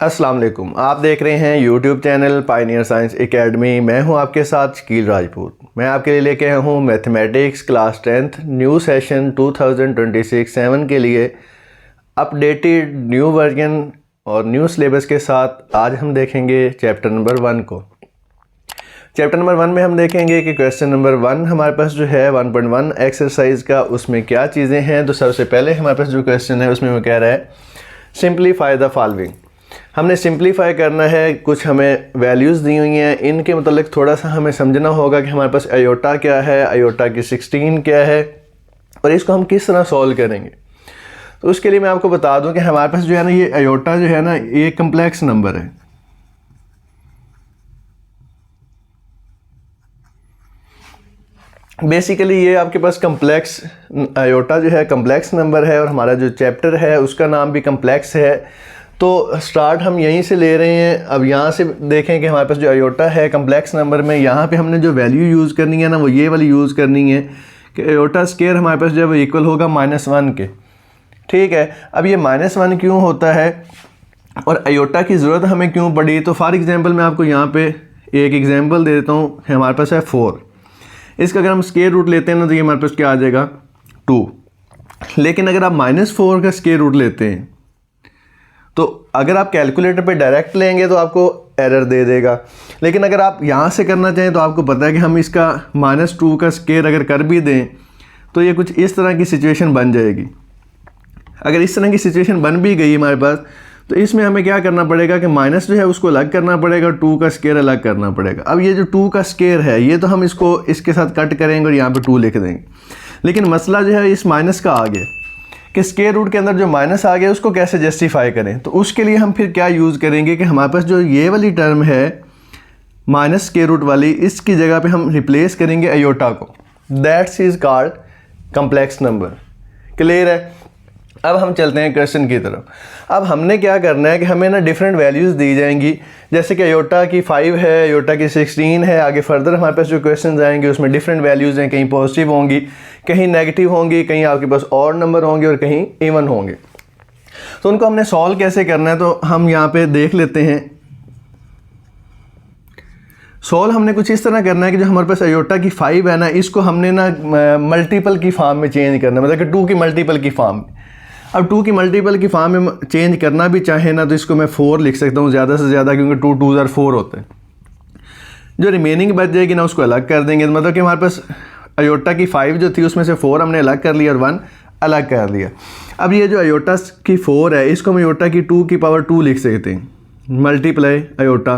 अस्सलाम वालेकुम। आप देख रहे हैं YouTube channel Pioneer science academy. मैं हूं आपके साथ शकील राजपूत। मैं आपके लिए लेके आया हूं mathematics class 10th new session 2026-7 के लिए अपडेटेड न्यू वर्जन और न्यू सिलेबस के साथ। आज हम देखेंगे चैप्टर नंबर 1 को। चैप्टर नंबर 1 में हम देखेंगे कि क्वेश्चन नंबर 1 हमारे पास जो है 1.1 एक्सरसाइज का, उसमें क्या चीज़ें हैं। तो सबसे पहले हमारे पास जो क्वेश्चन है उसमें वो कह रहा है सिंप्लीफाई द फॉलोइंग। हमने सिंप्लीफाई करना है, कुछ हमें वैल्यूज़ दी हुई हैं, इनके मतलब थोड़ा सा हमें समझना होगा कि हमारे पास आयोटा क्या है, आयोटा की 16 क्या है और इसको हम किस तरह सॉल्व करेंगे। तो उसके लिए मैं आपको बता दूं कि हमारे पास जो है ना, ये आयोटा जो है ना, ये कम्प्लेक्स नंबर है। बेसिकली ये आपके पास कम्प्लेक्स आयोटा जो है कम्प्लेक्स नंबर है और हमारा जो चैप्टर है उसका नाम भी कम्प्लेक्स है। तो स्टार्ट हम यहीं से ले रहे हैं। अब यहाँ से देखें कि हमारे पास जो आयोटा है कम्प्लेक्स नंबर में, यहाँ पे हमने जो वैल्यू यूज़ करनी है ना, वो ये वाली यूज़ करनी है कि आयोटा स्केयर हमारे पास जो है इक्वल होगा -1 के। ठीक है, अब ये -1 क्यों होता है और आयोटा की ज़रूरत हमें क्यों पड़ी। तो फॉर एग्ज़ाम्पल मैं आपको यहाँ पे एक एग्ज़ाम्पल दे देता हूँ। हमारे पास है 4, इसका अगर हम स्केयर रूट लेते हैं ना तो ये हमारे पास क्या आ जाएगा 2। लेकिन अगर आप -4 का स्केयर रूट लेते हैं तो अगर आप कैलकुलेटर पे डायरेक्ट लेंगे तो आपको एरर दे देगा। लेकिन अगर आप यहाँ से करना चाहें तो आपको पता है कि हम इसका -2 का स्केयर अगर कर भी दें तो ये कुछ इस तरह की सिचुएशन बन जाएगी। अगर इस तरह की सिचुएशन बन भी गई हमारे पास तो इसमें हमें क्या करना पड़ेगा कि माइनस जो है उसको अलग करना पड़ेगा, 2 का स्केयर अलग करना पड़ेगा। अब ये जो 2 का स्केयर है ये तो हम इसको इसके साथ कट करेंगे और यहाँ पे 2 लिख देंगे। लेकिन मसला जो है इस माइनस का आ गया कि स्केयर रूट के अंदर जो माइनस आ गया उसको कैसे जस्टिफाई करें। तो उसके लिए हम फिर क्या यूज़ करेंगे कि हमारे पास जो ये वाली टर्म है माइनस स्केयर रूट वाली, इसकी जगह पे हम रिप्लेस करेंगे आयोटा को। That's is called complex number. Clear है। अब हम चलते हैं क्वेश्चन की तरफ। अब हमने क्या करना है कि हमें ना डिफरेंट वैल्यूज़ दी जाएंगी, जैसे कि आयोटा की 5 है, आयोटा की 16 है। आगे फर्दर हमारे पास जो क्वेश्चन आएंगे उसमें डिफरेंट वैल्यूज़ हैं, कहीं पॉजिटिव होंगी, कहीं नेगेटिव होंगी, कहीं आपके पास और नंबर होंगे और कहीं इवन होंगे। तो उनको हमने सॉल्व कैसे करना है तो हम यहाँ पे देख लेते हैं। सॉल्व हमने कुछ इस तरह करना है कि जो हमारे पास आयोटा की 5 है ना, इसको हमने ना मल्टीपल की फॉर्म में चेंज करना है, मतलब कि 2 की मल्टीपल की फॉर्म में। अब 2 की मल्टीपल की फॉर्म में चेंज करना भी चाहे ना तो इसको मैं 4 लिख सकता हूँ ज़्यादा से ज़्यादा, क्योंकि 2 2 और 4 होते हैं। जो रिमेनिंग बच जाएगी ना उसको अलग कर देंगे। मतलब कि हमारे पास आयोटा की 5 जो थी उसमें से 4 हमने अलग कर लिया और 1 अलग कर लिया। अब ये जो आयोटा की 4 है इसको हम आयोटा की 2 की पावर 2 लिख सकते हैं, मल्टीप्लाई आयोटा।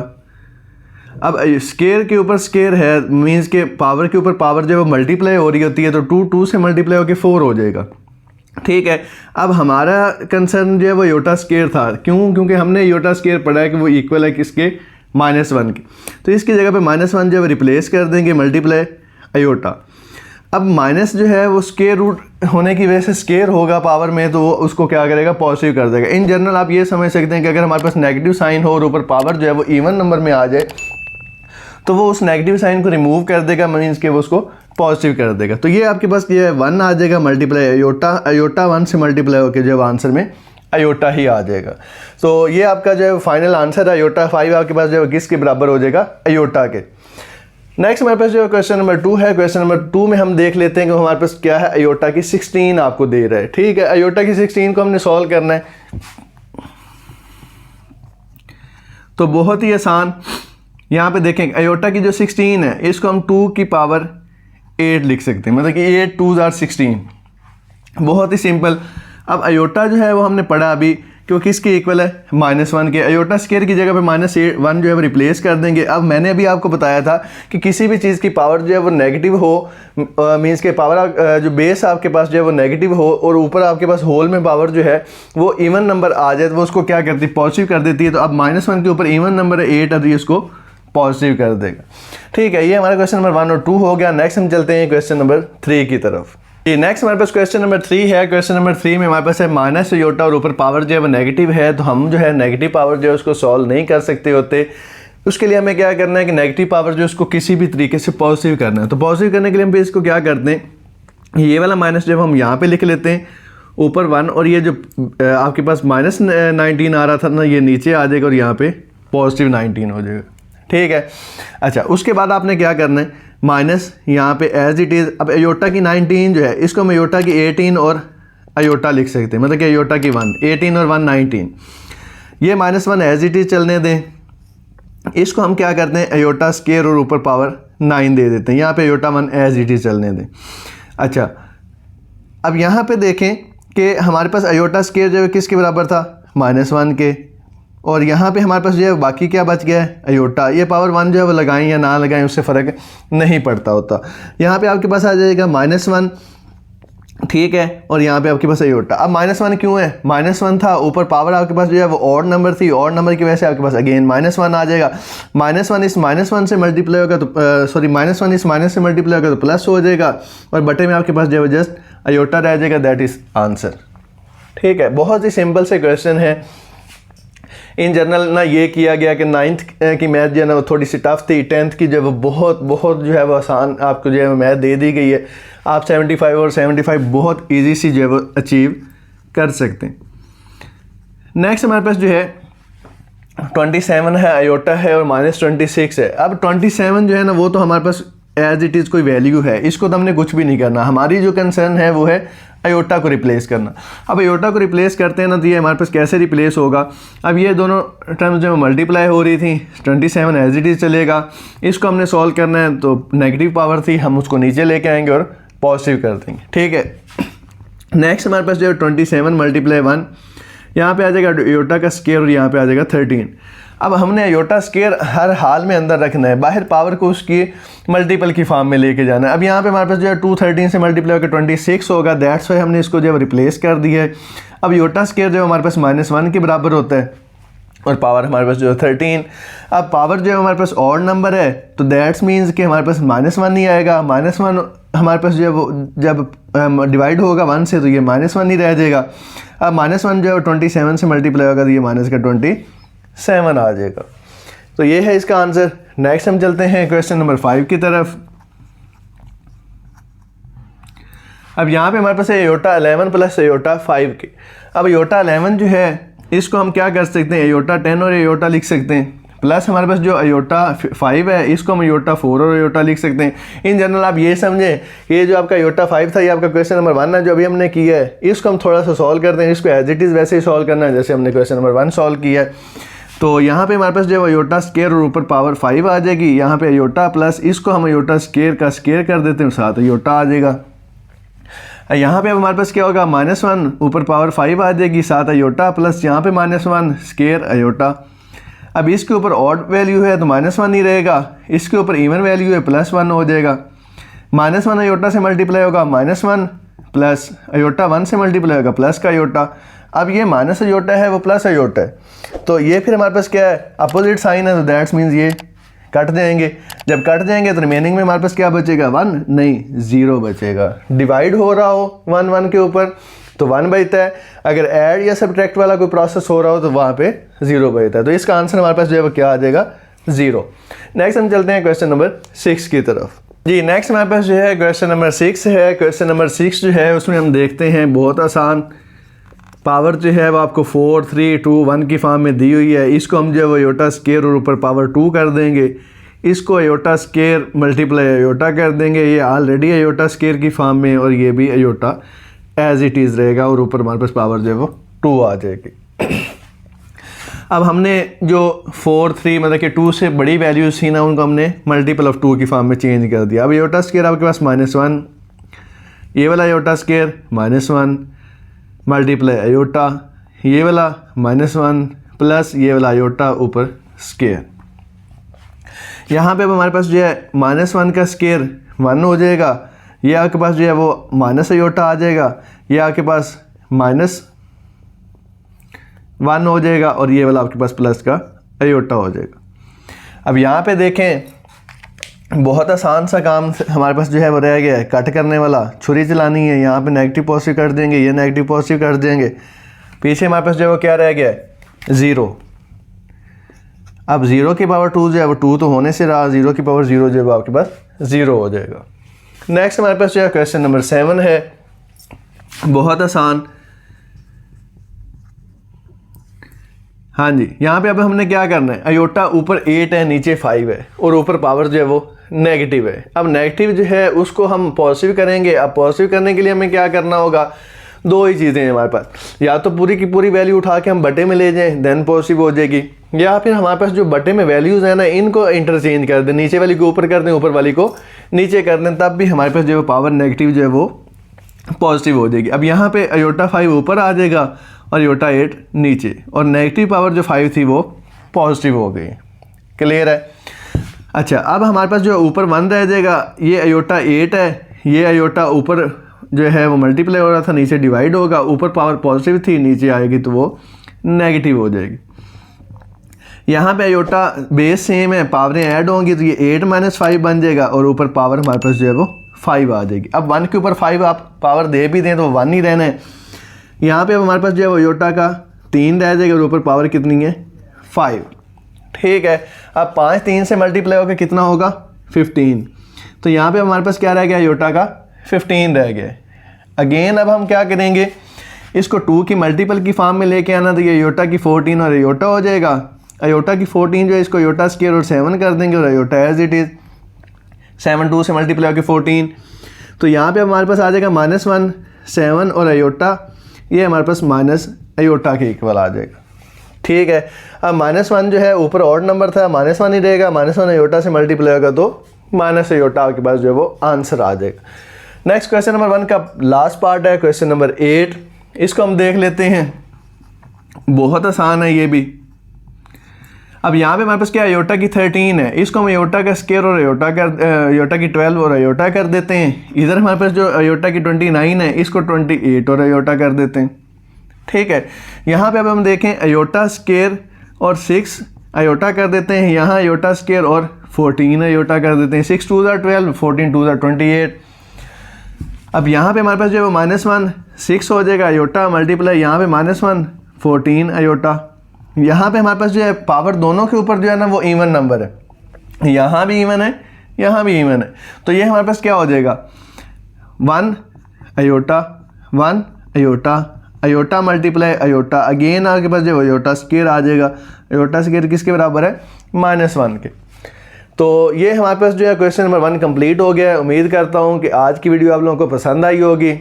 अब स्केयर के ऊपर स्केयर है, मीन्स के पावर के ऊपर पावर जो है वो मल्टीप्लाई हो रही होती है, तो 2 2 से मल्टीप्लाई होकर 4 हो जाएगा। ठीक है। अब हमारा कंसर्न जो है वो आयोटा स्केयर था। क्यों? क्योंकि हमने आयोटा स्केयर पढ़ा है कि वो इक्वल है किसके, -1 के। तो इसकी जगह पे -1 जो है रिप्लेस कर देंगे मल्टीप्लाई आयोटा। अब माइनस जो है वो स्केयर रूट होने की वजह से स्केयर होगा पावर में, तो वो उसको क्या करेगा, पॉजिटिव कर देगा। इन जनरल आप ये समझ सकते हैं कि अगर हमारे पास नेगेटिव साइन हो और ऊपर पावर जो है वो इवन नंबर में आ जाए तो वो उस नेगेटिव साइन को रिमूव कर देगा, मीन्स के वो उसको पॉजिटिव कर देगा। तो ये आपके पास ये 1 आ जाएगा मल्टीप्लाई आयोटा, आयोटा 1 से मल्टीप्लाई होकर जो है आंसर में आयोटा ही आ जाएगा। तो ये आपका जो है फाइनल आंसर है। आयोटा 5 आपके पास जो है किसके बराबर हो जाएगा, आयोटा के। नेक्स्ट हमारे पास जो क्वेश्चन नंबर 2 है। क्वेश्चन नंबर 2 में हम देख लेते हैं कि हमारे पास क्या है, आयोटा की 16 आपको दे रहा है। ठीक है, आयोटा की 16 को हमने सॉल्व करना है। तो बहुत ही आसान, यहाँ पे देखें आयोटा की जो 16 है इसको हम 2 की पावर 8 लिख सकते हैं, मतलब कि 8 2 आर 16। बहुत ही सिंपल। अब आयोटा जो है वो हमने पढ़ा अभी क्यों किसके इक्वल है, -1 के। आयोटा स्केयर की जगह पे -1 जो है वो रिप्लेस कर देंगे। अब मैंने अभी आपको बताया था कि किसी भी चीज़ की पावर जो है वो नेगेटिव हो, मीन्स के पावर जो बेस आपके पास जो है वो नेगेटिव हो और ऊपर आपके पास होल में पावर जो है वो इवन नंबर आ जाए तो वो उसको क्या करती है, पॉजिटिव कर देती है। तो अब -1 के ऊपर इवन नंबर है 8 है, इसको पॉजिटिव कर देगा। ठीक है, ये हमारा क्वेश्चन नंबर 1 और 2 हो गया। नेक्स्ट हम चलते हैं क्वेश्चन नंबर 3 की तरफ। ये नेक्स्ट हमारे पास क्वेश्चन नंबर 3 है। क्वेश्चन नंबर 3 में हमारे पास है माइनस आयोटा और ऊपर पावर जो है वो नेगेटिव है। तो हम जो है नेगेटिव पावर जो है उसको सॉल्व नहीं कर सकते होते। उसके लिए हमें क्या करना है कि नेगेटिव पावर जो उसको किसी भी तरीके से पॉजिटिव करना है। तो पॉजिटिव करने के लिए हम इसको क्या करते हैं, ये वाला माइनस जब हम यहाँ पे लिख लेते हैं ऊपर 1 और ये जो आपके पास -19 आ रहा था ना, ये नीचे आ जाएगा और यहाँ पे +19 हो जाएगा। ठीक है। अच्छा, उसके बाद आपने क्या करना है, माइनस यहाँ पे एज इट इज़। अब अयोटा की 19 जो है, इसको हम अयोटा की 18 और अयोटा लिख सकते हैं, मतलब कि अयोटा की 1, 18 और 1 19। ये -1 एज इट इज़ चलने दें। इसको हम क्या करते हैं, अयोटा स्केयर और ऊपर पावर 9 दे देते हैं। यहाँ पे अयोटा 1 एज इट इज़ चलने दें। अच्छा, अब यहाँ पे देखें कि हमारे पास अयोटा स्केयर जो है किसके बराबर था, -1 के, और यहाँ पे हमारे पास जो है बाकी क्या बच गया है, अयोटा। ये पावर 1 जो है वो लगाएं या ना लगाएं उससे फ़र्क नहीं पड़ता होता। यहाँ पे आपके पास आ जाएगा -1, ठीक है, और यहाँ पे आपके पास अयोटा। अब -1 क्यों है, -1 था, ऊपर पावर आपके पास जो है वो ऑड नंबर थी, ऑड नंबर की वजह से आपके पास अगेन -1 आ जाएगा। -1 इस -1 से मल्टीप्लाई होगा तो सॉरी -1 इस माइनस से मल्टीप्लाई होगा तो प्लस हो जाएगा, और बटे में आपके पास जो है जस्ट अयोटा रह जाएगा। That is answer. ठीक है, बहुत ही सिंपल से क्वेश्चन है। इन जनरल ना ये किया गया कि 9th की मैथ जो है ना वो थोड़ी सी टफ थी, 10th की जो है वो बहुत जो है वो आसान आपको जो है मैथ दे दी गई है। आप 75 और 75 बहुत इजी सी जो है वो अचीव कर सकते हैं। नेक्स्ट हमारे पास जो है 27 है, अयोटा है और -26 है। अब 27 जो है ना वो तो हमारे पास एज इट इज़ कोई वैल्यू है, इसको तो हमने कुछ भी नहीं करना। हमारी जो कंसर्न है वो है अयोटा को रिप्लेस करना। अब अयोटा को रिप्लेस करते हैं ना तो ये हमारे पास कैसे रिप्लेस होगा, अब ये दोनों टर्म्स जो मल्टीप्लाई हो रही थी, 27 एज इट इज़ चलेगा। इसको हमने सॉल्व करना है तो नेगेटिव पावर थी, हम उसको नीचे लेके आएंगे और पॉजिटिव कर देंगे। ठीक है, नेक्स्ट हमारे पास जो है 27 × 1, यहाँ पे आ जाएगा अयोटा का स्केयर और यहाँ पे आ जाएगा 13। अब हमने अयोटा स्केयर हर हाल में अंदर रखना है, बाहर पावर को उसकी मल्टीपल की फॉर्म में लेके जाना है। अब यहाँ पे हमारे पास जो है 213 से मल्टीप्लाई होकर 26 होगा, दैट्स वाई हमने इसको जो है रिप्लेस कर दिया है। अब अयोटा स्केयर जो है हमारे पास -1 के बराबर होता है और पावर हमारे पास जो है 13। अब पावर जो है हमारे पास ऑड नंबर है तो दैट्स मीन्स कि हमारे पास -1 नहीं आएगा। -1 हमारे पास जो है वो जब डिवाइड होगा 1 से तो ये -1 ही रह जाएगा। अब -1 जो है 27 से मल्टीप्लाई होगा तो ये -27 आ जाएगा। तो ये है इसका आंसर। नेक्स्ट हम चलते हैं क्वेश्चन नंबर 5 की तरफ। अब यहाँ पे हमारे पास है अयोटा 11 प्लस अयोटा 5 के। अब अयोटा 11 जो है इसको हम क्या कर सकते हैं, अयोटा 10 और अयोटा लिख सकते हैं, प्लस हमारे पास जो अयोटा 5 है इसको हम अयोटा 4 और अयोटा लिख सकते हैं। इन जनरल आप ये समझें कि ये जो आपका अयोटा 5 था ये आपका क्वेश्चन नंबर 1 है जो अभी हमने किया है, इसको हम थोड़ा सा सॉल्व करते हैं। इसको एज इट इज़ वैसे ही सॉल्व करना है जैसे हमने क्वेश्चन नंबर 1 सॉल्व किया है। तो यहाँ पे हमारे पास जो अयोटा स्केयर और ऊपर पावर 5 आ जाएगी, यहाँ पे अयोटा प्लस इसको हम अयोटा स्केयर का स्केयर कर देते हैं, साथ अयोटा आ जाएगा। यहाँ पे हमारे पास क्या होगा, -1 ऊपर पावर 5 आ जाएगी, साथ अयोटा प्लस यहाँ पे -1 स्केयर अयोटा। अब इसके ऊपर ऑड वैल्यू है तो -1 ही रहेगा, इसके ऊपर इवन वैल्यू है +1 हो जाएगा। -1 अयोटा से मल्टीप्लाई होगा -1 प्लस अयोटा 1 से मल्टीप्लाई होगा प्लस का अयोटा। अब ये माइनस अयोटा है वो प्लस अयोटा है, तो ये फिर हमारे पास क्या है, अपोजिट साइन है, तो दैट्स मीन्स ये कट जाएंगे। जब कट जाएंगे तो रिमेनिंग में हमारे पास क्या बचेगा, 1 नहीं 0 बचेगा। डिवाइड हो रहा हो 1 1 के ऊपर तो 1 बचता है, अगर ऐड या सब्ट्रैक्ट वाला कोई प्रोसेस हो रहा हो तो वहाँ पे 0 बचता है। तो इसका आंसर हमारे पास जो है वो क्या आ जाएगा, 0। नेक्स्ट हम चलते हैं क्वेश्चन नंबर 6 की तरफ। जी नेक्स्ट हमारे पास जो है क्वेश्चन नंबर 6 है। क्वेश्चन नंबर 6 जो है उसमें हम देखते हैं बहुत आसान, पावर जो है वो आपको 4 3 2 1 की फॉर्म में दी हुई है। इसको हम जो है वो अयोटा स्केयर और ऊपर पावर 2 कर देंगे, इसको अयोटा स्केयर मल्टीप्लाई अयोटा कर देंगे, ये ऑलरेडी अयोटा स्केयर की फॉर्म में और ये भी अयोटा एज इट इज़ रहेगा और ऊपर हमारे पास पावर जो है वो 2 आ जाएगी। अब हमने जो 4 3 मतलब कि 2 से बड़ी वैल्यूज थी ना उनको हमने मल्टीपल ऑफ 2 की फॉर्म में चेंज कर दिया। अब अयोटा स्केयर आपके पास -1, ये वाला अयोटा स्केयर -1 मल्टीप्लाई अयोटा, ये वाला -1 प्लस ये वाला अयोटा ऊपर स्केयर। यहाँ पे अब हमारे पास जो है -1 का स्केयर 1 हो जाएगा, ये आपके पास जो है वो माइनस अयोटा आ जाएगा, ये आपके पास -1 हो जाएगा और ये वाला आपके पास प्लस का अयोटा हो जाएगा। अब यहाँ पे देखें बहुत आसान सा काम हमारे पास जो है वो रह गया है, कट करने वाला, छुरी चलानी है। यहाँ पे नेगेटिव पॉजिटिव कर देंगे, ये नेगेटिव पॉजिटिव कर देंगे, पीछे हमारे पास जो है वो क्या रह गया है, 0। अब 0 की पावर 2 जो है वो 2 तो होने से रहा, 0 की पावर 0 जो है वो आपके पास 0 हो जाएगा। नेक्स्ट हमारे पास जो है क्वेश्चन नंबर 7 है, बहुत आसान, हाँ जी, यहाँ पे अब हमने क्या करना है, अयोटा ऊपर 8 है नीचे 5 है और ऊपर पावर जो है वो नेगेटिव है। अब नेगेटिव जो है उसको हम पॉजिटिव करेंगे। अब पॉजिटिव करने के लिए हमें क्या करना होगा, दो ही चीज़ें हैं हमारे पास, या तो पूरी की पूरी वैल्यू उठा के हम बटे में ले जाएं देन पॉजिटिव हो जाएगी, या फिर हमारे पास जो बटे में वैल्यूज़ हैं ना इनको इंटरचेंज कर दें, नीचे वाली को ऊपर कर दें ऊपर वाली को नीचे कर दें, तब भी हमारे पास जो है पावर नेगेटिव जो है वो पॉजिटिव हो जाएगी। अब यहाँ पे अयोटा 5 ऊपर आ जाएगा और अयोटा 8 नीचे, और नेगेटिव पावर जो 5 थी वो पॉजिटिव हो गई। क्लियर है? अच्छा, अब हमारे पास जो ऊपर 1 रह जाएगा, ये अयोटा 8 है, ये अयोटा ऊपर जो है वो मल्टीप्लाई हो रहा था नीचे डिवाइड होगा, ऊपर पावर पॉजिटिव थी नीचे आएगी तो वो नेगेटिव हो जाएगी। यहाँ पे अयोटा बेस सेम है, पावरें ऐड होंगी तो ये 8 - 5 बन जाएगा और ऊपर पावर हमारे पास जो है वो 5 आ जाएगी। अब 1 के ऊपर 5 आप पावर दे भी दें तो 1 ही रहना है। यहाँ पे अब हमारे पास जो है वो अयोटा का 3 रह जाएगा और ऊपर पावर कितनी है, 5। ठीक है, अब 5 3 से मल्टीप्लाई होकर कितना होगा, 15। तो यहाँ पे हमारे पास क्या रह गया, अयोटा का 15 रह गया। अगेन अब हम क्या करेंगे, इसको 2 की मल्टीपल की फॉर्म में लेके आना, तो ये अयोटा की 14 और अयोटा हो जाएगा। अयोटा की 14 जो है इसको अयोटा स्क्वायर और 7 कर देंगे और अयोटा एज इट इज़ 7 2 से मल्टीप्लाई होकर 14। तो यहाँ पे हमारे पास आ जाएगा -1 7 और अयोटा, ये हमारे पास माइनस अयोटा के इक्वल आ जाएगा। ठीक है, अब -1 जो है ऊपर ऑड नंबर था, -1 ही रहेगा, -1 अयोटा से मल्टीप्लाई होगा तो माइनस अयोटा के पास जो है वो आंसर आ जाएगा। नेक्स्ट क्वेश्चन नंबर 1 का लास्ट पार्ट है, क्वेश्चन नंबर 8। इसको हम देख लेते हैं, बहुत आसान है ये भी। अब यहाँ पे हमारे पास क्या, अयोटा की 13 है, इसको हम अयोटा का स्क्वायर और अयोटा की 12 और अयोटा कर देते हैं। इधर हमारे पास जो अयोटा की 29 है, इसको 28 और अयोटा कर देते हैं। ठीक है, यहाँ पे अब हम देखें अयोटा स्क्वायर और 6 अयोटा कर देते हैं, यहाँ अयोटा स्क्वायर और 14 अयोटा कर देते हैं। 6 2 12, 14 2 28। अब यहाँ पे हमारे पास जो है वो -1 6 हो जाएगा अयोटा मल्टीप्लाई, यहाँ पे -1 14 अयोटा। यहाँ पे हमारे पास जो है पावर दोनों के ऊपर जो है ना वो इवन नंबर है, यहाँ भी इवन है यहाँ भी इवन है, तो ये हमारे पास क्या हो जाएगा, 1 iota 1 iota iota multiply iota, again आपके पास जो अयोटा स्क्वायर आ जाएगा। अयोटा स्क्वायर किसके बराबर है, -1 के। तो ये हमारे पास जो है क्वेश्चन नंबर 1 कंप्लीट हो गया है। उम्मीद करता हूँ कि आज की वीडियो आप लोगों को पसंद आई होगी।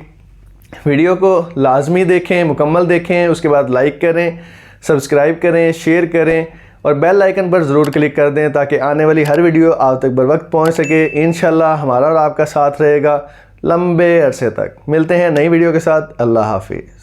वीडियो को लाजमी देखें, मुकम्मल देखें, उसके बाद लाइक करें, सब्सक्राइब करें, शेयर करें और बेल आइकन पर ज़रूर क्लिक कर दें ताकि आने वाली हर वीडियो आप तक बर वक्त पहुँच सके। इंशाल्लाह हमारा और आपका साथ रहेगा लंबे अरसे तक। मिलते हैं नई वीडियो के साथ। अल्लाह हाफिज़।